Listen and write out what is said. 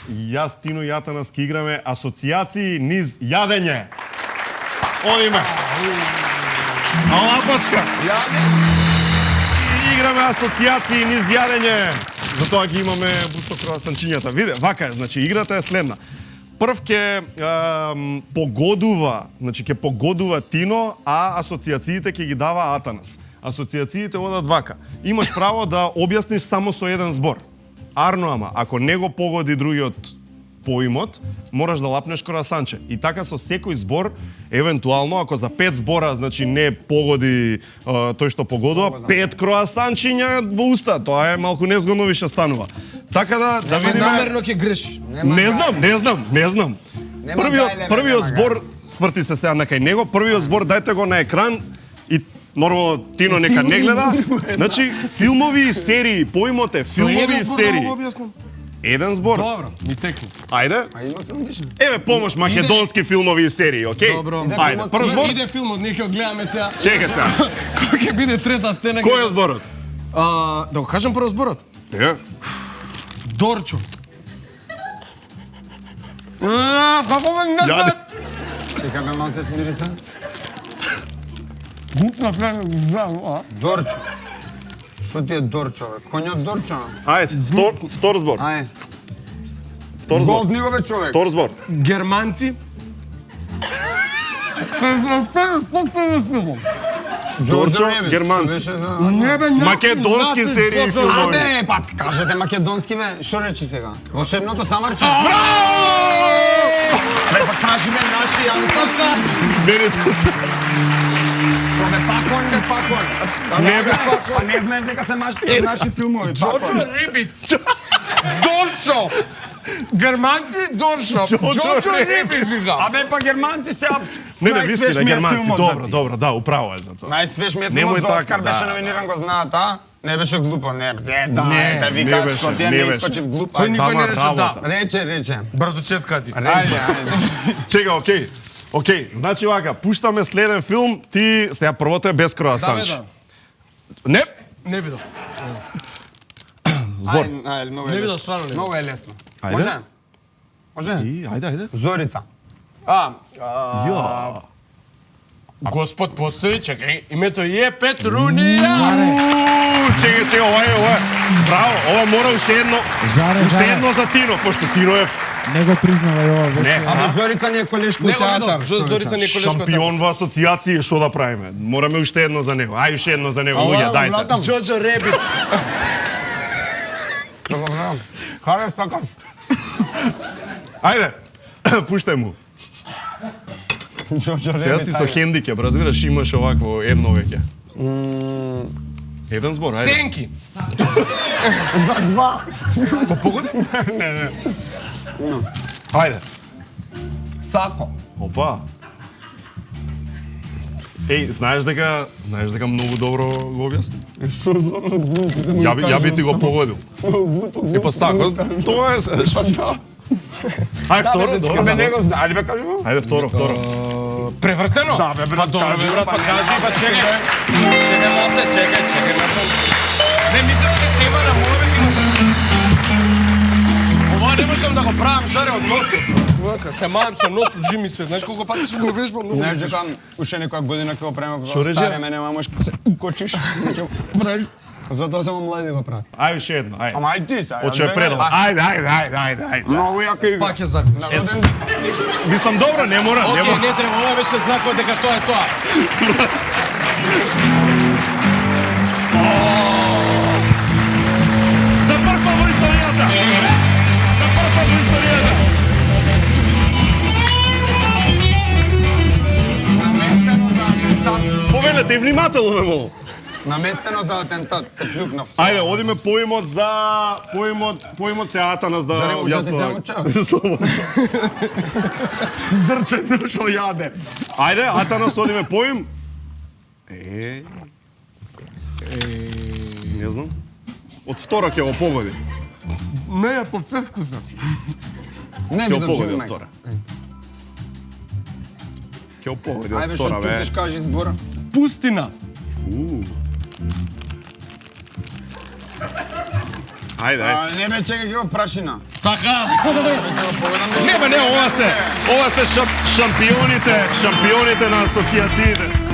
Јас, Тино и Атанас ке играме асоцијации низ јадење. Одиме. Лапачка. Играме асоцијации низ јадење. Затоа ги имаме бусто круасанчињата. Виде, вака е, значи играта е следна. Прв ке погодува, значи ке погодува Тино, а асоцијациите ке ги дава Атанас. Асоцијациите одат вака. Имаш право да објасниш само со еден збор. Арно ама, ако не го погоди другиот поимот, мораш да лапнеш круасанче. И така со секој збор, евентуално, ако за 5 збора, значи не погоди тој што погодува, 5 круасанчиња во уста. Тоа е малку незгодно више станува. Така да видиме... Намерно ќе грешиш. Не знам. Првиот збор, сврти се сега на кај него, првиот збор дајте го на екран и нормално Тино нека не гледа. Значи, филмови и серии, поимот е филмови и серии. Еден збор. Добро, ми текни. Ајде. Еве помош македонски филмови и серии, окей? Добро. Ајде, прв збор. Иде филмот, нека го гледаме сега. Чекај сега. Кој ќе биде трета сцена? Кој е зборот? Да го кажам прво зборот. Дорчо. Како ме не Јаде. Чекай ме малце смири се. Дорчо. Што ти е Дорчо, бе? Коњот Дорчо? Ајде, втор збор. Ајде. Втор збор. Голд него бе човек. Втор збор. Германци. Дорчо, германци. Македонски серии и филмови. Аде, па кажете македонски бе. Што речи сега? Волшебното самарче? Бе, па кажи бе наши, јанстата. Смените се. Шо бе пакон, бе пакон. Не бе. Па не знаем дека се наши филмови. Джорджо Рибит. Дорчо. Германци, Дорчо. Джорджо Рибит, вика. Абе, па германци се Не, вистина, германци, добро, да, управо е за тоа. Најсвежмиот филмот за Оскар беше номиниран, го знаат, а? Не беше глупо, не викаат што ти не искочив глупо. Тој никој не рече да. Рече. Браточетка ти. Ајде. Чека, окей. Значи вака, пуштаме следен филм, ти сега првото е без круасанчи. Не. Не видов. Збор. Не видов стварно не. Многу е лесно. Ајде. Може? Ајде. Зорица. Ја. Господ постои, чекај, името е Петрунија. Чекај, ова е. Браво, ова мора уште едно за Тино, пошто Тино е... Не го признава и ова веќе. Абе Зорица не е колешко театар. Зорица не е колешко театар. Шампион во асоцијации, што да правиме? Мораме уште едно за него. Ај уште едно за него, луѓе, дајте. Джорджо Ребит. Харес така. Ајде, пуштај му. Сега си со хендикеп, разбираш, имаш овакво едно веќе. Еден збор, ајде. Сенки. За два. Па погоди? Не. Ајде. Сако. Опа. Еј, знаеш дека многу добро го објасни? Ја би ти го погодил. И па сако, тоа е се. Ајде, второ, добро. Ајде бе кажи му. Ајде, второ. Превртено? Да, бе, брат, добро, кажи, брат, па кажи, па чекај. Чекај малце. Не мислам дека тема на моје ова не можам да го правам жаре од носот. Се мајам со нос од джими све. Знаеш колку пати сум го вежбал? Знаеш дека уште некоја година ќе го правиме Шо рече? старе мене мамаш се укочиш. Правиш. Затоа само млади го прават. Ајде уште едно, ајде. Ама ајде ти сега. Оче предал. Ајде. Многу јака игра. Пак е закон. Мислам добро, не мора. Океј, не треба, ова беше знакот дека тоа е тоа. За прв пат во историјата. Наместено за атентат. Повелете и внимателно ме молам. Наместено за атентат. Те плюкнав. Ајде, одиме поимот за поимот се Атанас да Жаре, може да се јасно- само чао. Дрчен што јаде. Ајде, Атанас, одиме поим. Не знам. Од втора ќе го погоди. Не е по вкусно. Не Ќе ми го погоди од да втора. Ќе го погоди од Ајде втора, што бе. ти кажи збора. Пустина. Ајде, ајде. Не бе, чекай, ќе го прашина. Така. Не, ова сте шампионите на асоциациите.